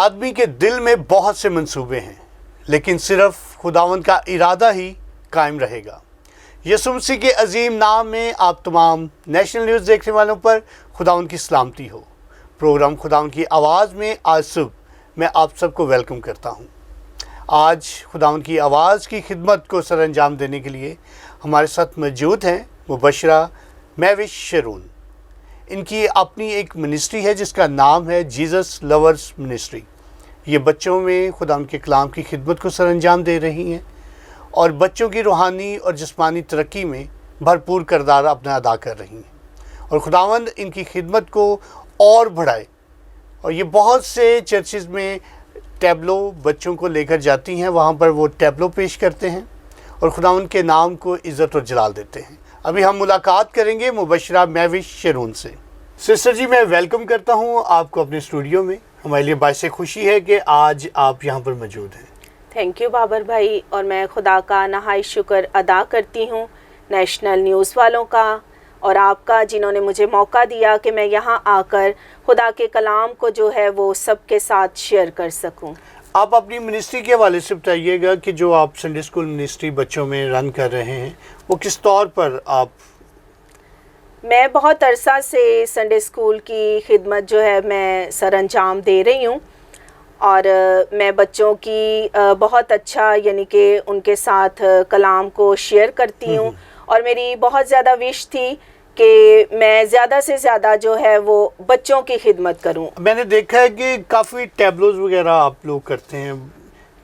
आदमी के दिल में बहुत से मंसूबे हैं, लेकिन सिर्फ खुदावंद का इरादा ही कायम रहेगा। यीशु मसीह के अजीम नाम में आप तमाम नेशनल न्यूज़ देखने वालों पर खुदावंद की सलामती हो। प्रोग्राम खुदावंद की आवाज़ में आज सुबह मैं आप सबको वेलकम करता हूँ। आज खुदावंद की आवाज़ की खिदमत को सर अंजाम देने के लिए हमारे साथ मौजूद हैं मुबशरा मैविश शरून। इनकी अपनी एक मिनिस्ट्री है जिसका नाम है जीसस लवर्स मिनिस्ट्री। ये बच्चों में खुदावंद के कलाम की खिदमत को सर अंजाम दे रही हैं और बच्चों की रूहानी और जिस्मानी तरक्की में भरपूर किरदार अपना अदा कर रही हैं और खुदावंद इनकी खिदमत को और बढ़ाए। और ये बहुत से चर्चेज़ में टैबलो बच्चों को लेकर जाती हैं, वहाँ पर वो टैबलो पेश करते हैं और खुदावंद के नाम को इज़्ज़त और जलाल देते हैं। अभी हम मुलाकात करेंगे मुबशरा मैविश शरून से। सिस्टर जी, मैं वेलकम करता हूँ आपको अपने स्टूडियो में। हमारे लिए बाइस खुशी है कि आज आप यहाँ पर मौजूद हैं। थैंक यू बाबर भाई, और मैं खुदा का नहाई शुक्र अदा करती हूँ नेशनल न्यूज़ वालों का और आपका, जिन्होंने मुझे मौका दिया कि मैं यहाँ आकर खुदा के कलाम को जो है वो सबके साथ शेयर कर सकूँ। आप अपनी मिनिस्ट्री के हवाले से बताइएगा कि जो आप संडे स्कूल मिनिस्ट्री बच्चों में रन कर रहे हैं वो किस तौर पर आप। मैं बहुत अरसा से संडे स्कूल की खिदमत जो है मैं सर अंजाम दे रही हूँ और मैं बच्चों की बहुत अच्छा यानी कि उनके साथ कलाम को शेयर करती हूँ और मेरी बहुत ज़्यादा विश थी कि मैं ज़्यादा से ज़्यादा जो है वो बच्चों की खिदमत करूं। मैंने देखा है कि काफ़ी टैबलोज वगैरह आप लोग करते हैं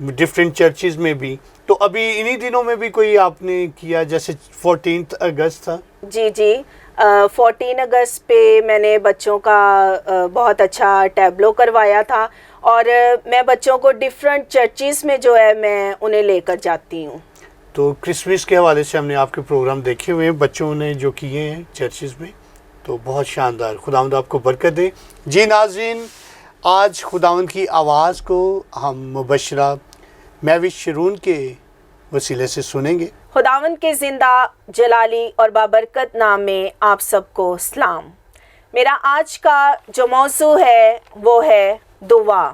डिफरेंट चर्चेज़ में भी, तो अभी इन्हीं दिनों में भी कोई आपने किया, जैसे 14 अगस्त था। जी 14 अगस्त पे मैंने बच्चों का बहुत अच्छा टैबलो करवाया था और मैं बच्चों को डिफरेंट चर्चेज़ में जो है मैं उन्हें लेकर जाती हूँ। तो क्रिसमस के हवाले से हमने आपके प्रोग्राम देखे हुए हैं, बच्चों ने जो किए हैं चर्चेज़ में, तो बहुत शानदार। खुदावंद आपको बरकत दे। जी नाज़रीन, आज खुदावंद की आवाज़ को हम मुबशरा मैविश शरून के वसीले से सुनेंगे। खुदावंद के ज़िंदा जलाली और बाबरकत नाम में आप सबको सलाम। मेरा आज का जो मौजू है वो है दुआ।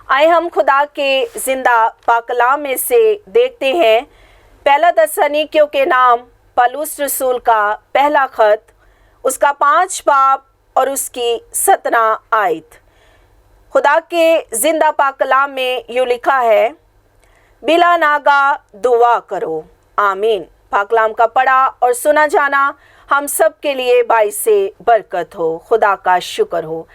आए हम खुदा के ज़िंदा पाकलाम में से देखते हैं पहला तस्सनीकियों के नाम पलूस रसूल का पहला खत, उसका 5 बाब और उसकी 17 आयत। खुदा के ज़िंदा पाकलाम में यूँ लिखा है, बिला नागा दुआ करो, आमीन। पाकलाम का पढ़ा और सुना जाना हम सब के लिए बाइसे बरकत हो। खुदा का शुक्र हो।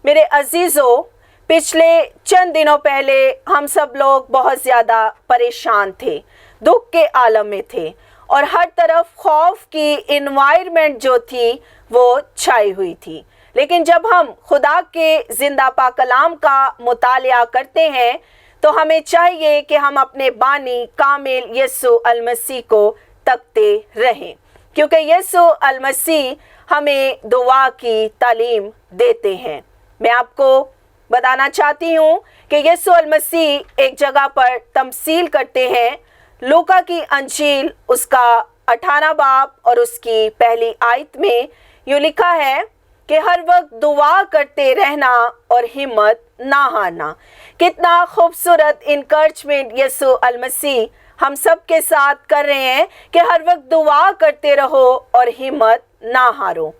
मेरे अजीज़ों, पिछले चंद दिनों पहले हम सब लोग बहुत ज़्यादा परेशान थे, दुख के आलम में थे और हर तरफ खौफ की इन्वायरमेंट जो थी वो छाई हुई थी। लेकिन जब हम खुदा के ज़िंदा पाकलाम का मुतालिया करते हैं तो हमें चाहिए कि हम अपने बानी कामिल यीशु अल मसीह को तकते रहें, क्योंकि यीशु अल मसीह हमें दुआ की तालीम देते हैं। मैं आपको बताना चाहती हूँ कि यीशु अल मसीह एक जगह पर तमसील करते हैं। लूका की अंजील उसका 18 बाब और उसकी पहली आयत में यूँ लिखा है कि हर वक्त दुआ करते रहना और हिम्मत ना हारना। कितना खूबसूरत इनकरेजमेंट यीशु अल मसीह हम सब के साथ कर रहे हैं कि हर वक्त दुआ करते रहो और हिम्मत ना हारो।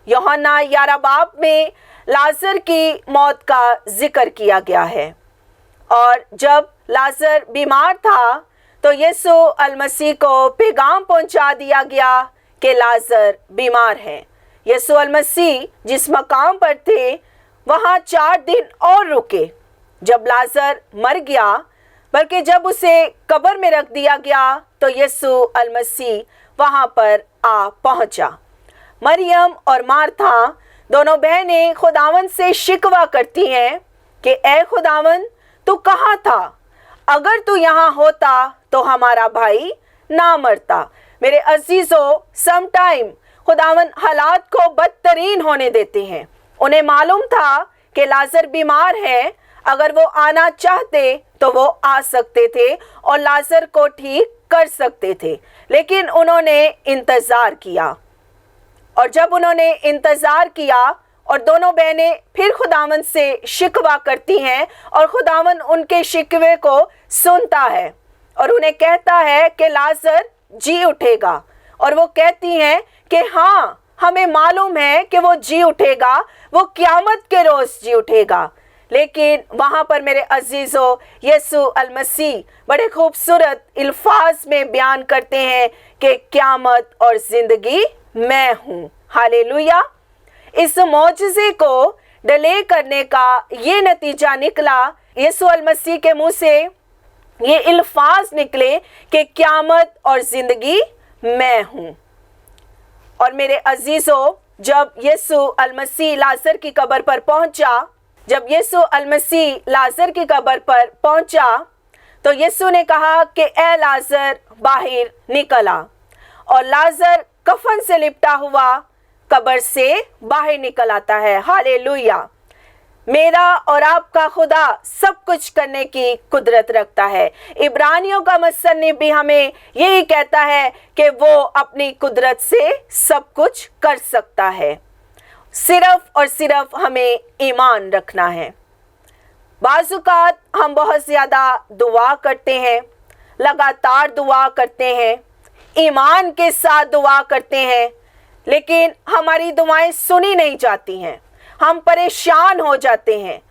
यूहन्ना 11 बाब में लाजर की मौत का जिक्र किया गया है और जब लाजर बीमार था तो यीशु अल मसीह को पैगाम पहुंचा दिया गया कि लाजर बीमार है। यीशु अल मसीह जिस मकाम पर थे वहाँ 4 दिन और रुके जब लाजर मर गया, बल्कि जब उसे कब्र में रख दिया गया तो यीशु अल मसीह वहाँ पर आ पहुँचा। मरियम और मार्था दोनों बहनें खुदावन से शिकवा करती हैं कि ए खुदावन, तू कहाँ था? अगर तू यहाँ होता तो हमारा भाई ना मरता। मेरे अजीजों, समटाइम खुदावन हालात को बदतरीन होने देते हैं। उन्हें मालूम था कि लाजर बीमार है, अगर वो आना चाहते तो वो आ सकते थे और लाजर को ठीक कर सकते थे, लेकिन उन्होंने इंतज़ार किया और जब उन्होंने इंतज़ार किया और दोनों बहनें फिर खुदावन से शिकवा करती हैं और खुदावन उनके शिकवे को सुनता है और उन्हें कहता है कि लाजर जी उठेगा। और वो कहती हैं कि हाँ, हमें मालूम है कि वो जी उठेगा, वो क़यामत के रोज़ जी उठेगा। लेकिन वहाँ पर मेरे अजीज़ों, यीशु अल मसीह बड़े खूबसूरत अल्फाज में बयान करते हैं कि क़यामत और ज़िंदगी मैं हूँ। हालेलुया। इस मौजज़े को डिले करने का ये नतीजा निकला, यीशु अल मसीह के मुँह से ये अल्फाज निकले कि क़यामत और ज़िंदगी मैं हूँ। और मेरे अजीज़ों, जब यीशु अल मसीह लाजर की कब्र पर पहुंचा, जब यीशु अल मसीह लाजर की कब्र पर पहुंचा, तो यीशु ने कहा कि ए लाजर बाहर निकल आ। और लाजर कफन से लिपटा हुआ कब्र से बाहर निकल आता है। हालेलुया। मेरा और आपका खुदा सब कुछ करने की कुदरत रखता है। इब्रानियों का मुसन्निफ भी हमें यही कहता है कि वो अपनी कुदरत से सब कुछ कर सकता है। सिर्फ और सिर्फ हमें ईमान रखना है। बाज़ुकात हम बहुत ज़्यादा दुआ करते हैं, लगातार दुआ करते हैं, ईमान के साथ दुआ करते हैं, लेकिन हमारी दुआएं सुनी नहीं जाती हैं। हम परेशान हो जाते हैं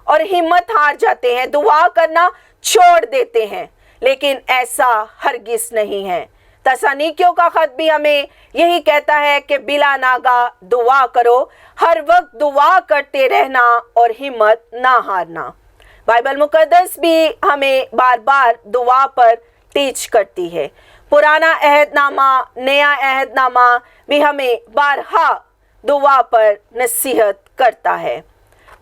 और हिम्मत हार जाते हैं, दुआ करना छोड़ देते हैं। लेकिन ऐसा हरगिज़ नहीं है। तसनीकियों का खत भी हमें यही कहता है कि बिला नागा दुआ करो, हर वक्त दुआ करते रहना और हिम्मत ना हारना। बाइबल मुकद्दस भी हमें बार बार दुआ पर टीच करती है। पुराना अहदनामा, नया अहदनामा भी हमें बारहा दुआ पर नसीहत करता है।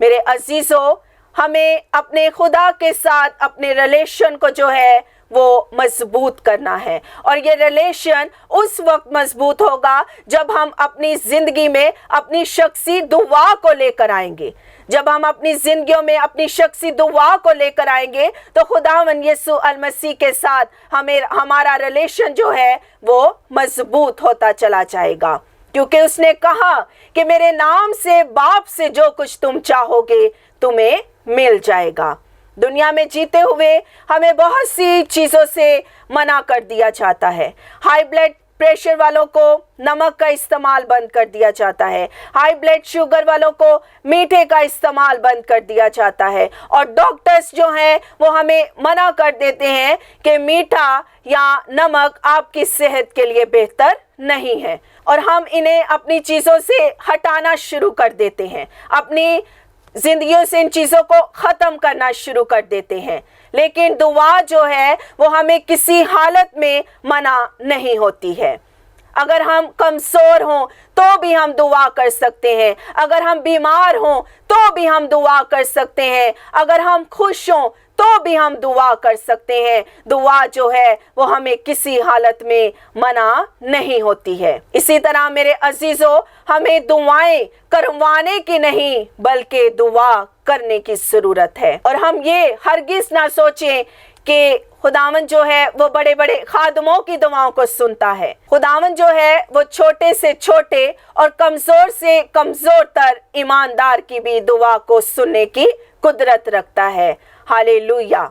मेरे अजीज़ों, हमें अपने खुदा के साथ अपने रिलेशन को जो है वो मजबूत करना है। और ये रिलेशन उस वक्त मजबूत होगा जब हम अपनी ज़िंदगी में अपनी शख्सी दुआ को लेकर आएंगे। जब हम अपनी ज़िंदगियों में अपनी शख्सी दुआ को लेकर आएंगे तो खुदावंद यीशु अल मसीह के साथ हमारा रिलेशन जो है वो मजबूत होता चला जाएगा। क्योंकि उसने कहा कि मेरे नाम से बाप से जो कुछ तुम चाहोगे तुम्हें मिल जाएगा। दुनिया में जीते हुए हमें बहुत सी चीज़ों से मना कर दिया जाता है। हाई ब्लड प्रेशर वालों को नमक का इस्तेमाल बंद कर दिया जाता है। हाई ब्लड शुगर वालों को मीठे का इस्तेमाल बंद कर दिया जाता है। और डॉक्टर्स जो हैं वो हमें मना कर देते हैं कि मीठा या नमक आपकी सेहत के लिए बेहतर नहीं है। और हम इन्हें अपनी चीज़ों से हटाना शुरू कर देते हैं, अपनी जिंदगियों से इन चीज़ों को ख़त्म करना शुरू कर देते हैं। लेकिन दुआ जो है वो हमें किसी हालत में मना नहीं होती है। अगर हम कमज़ोर हों तो भी हम दुआ कर सकते हैं, अगर हम बीमार हों तो भी हम दुआ कर सकते हैं, अगर हम खुश हों तो भी हम दुआ कर सकते हैं। दुआ जो है वो हमें किसी हालत में मना नहीं होती है। इसी तरह मेरे अजीज़ों, हमें दुआएं करवाने की नहीं बल्कि दुआ करने की ज़रूरत है। और हम ये हरगिज़ ना सोचें कि खुदावंद जो है वो बड़े बड़े खादमों की दुआओं को सुनता है। खुदावंद जो है वो छोटे से छोटे और कमज़ोर से कमज़ोर तर ईमानदार की भी दुआ को सुनने की कुदरत रखता है। हालेलुया।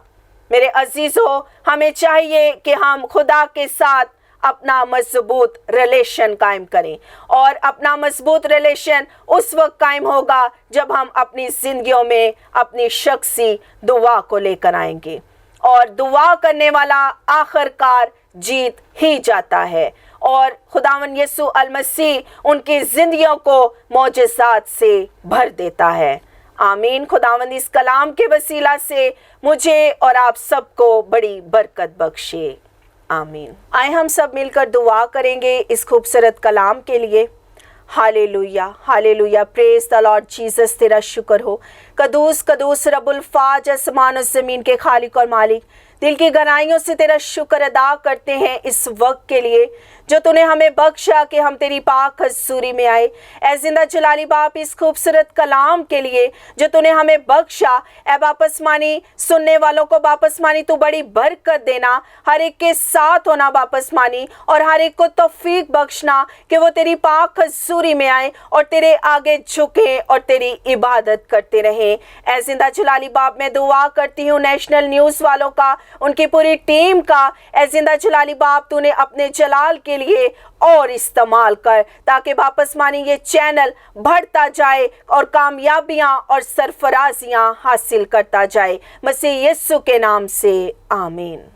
मेरे अजीज़ों, हमें चाहिए कि हम खुदा के साथ अपना मजबूत रिलेशन कायम करें। और अपना मजबूत रिलेशन उस वक्त कायम होगा जब हम अपनी ज़िंदगियों में अपनी शख्सी दुआ को लेकर आएंगे। और दुआ करने वाला आखिरकार जीत ही जाता है। और खुदावंद यीशु अल मसीह उनकी ज़िंदगियों को मौजज़ात से भर देता है। आमीन। खुदावंद इस कलाम के वसीला से मुझे और आप सबको बड़ी बरकत बख्शे। आमीन। आए हम सब मिलकर दुआ करेंगे इस खूबसूरत कलाम के लिए। Hallelujah, hallelujah. Praise the Lord Jesus, तेरा शुक्र हो। कदूस कदूस रब्बुल फाज, आसमान और ज़मीन के खालिक और मालिक, दिल की गहराइयों से तेरा शुक्र अदा करते हैं इस वक्त के लिए जो तूने हमें बख्शा कि हम तेरी पाक हजूरी में आए। ऐ जिंदा जलाली बाप इस खूबसूरत कलाम के लिए जो तूने हमें बख्शा, ऐ वापस मानी सुनने वालों को वापस मानी तू बड़ी बरकत देना, हर एक के साथ होना वापस मानी, और हर एक को तौफीक बख्शना कि वो तेरी पाक हजूरी में आए और तेरे आगे झुके और तेरी इबादत करते रहे। ऐ जिंदा जलाली बाप मैं दुआ करती हूँ नेशनल न्यूज़ वालों का, उनकी पूरी टीम का। ऐ जिंदा जलाली बाप तूने अपने जलाल के लिए और इस्तेमाल कर ताकि वापस मानी ये चैनल बढ़ता जाए और कामयाबियां और सरफराजियां हासिल करता जाए। मसीह यीशु के नाम से आमीन।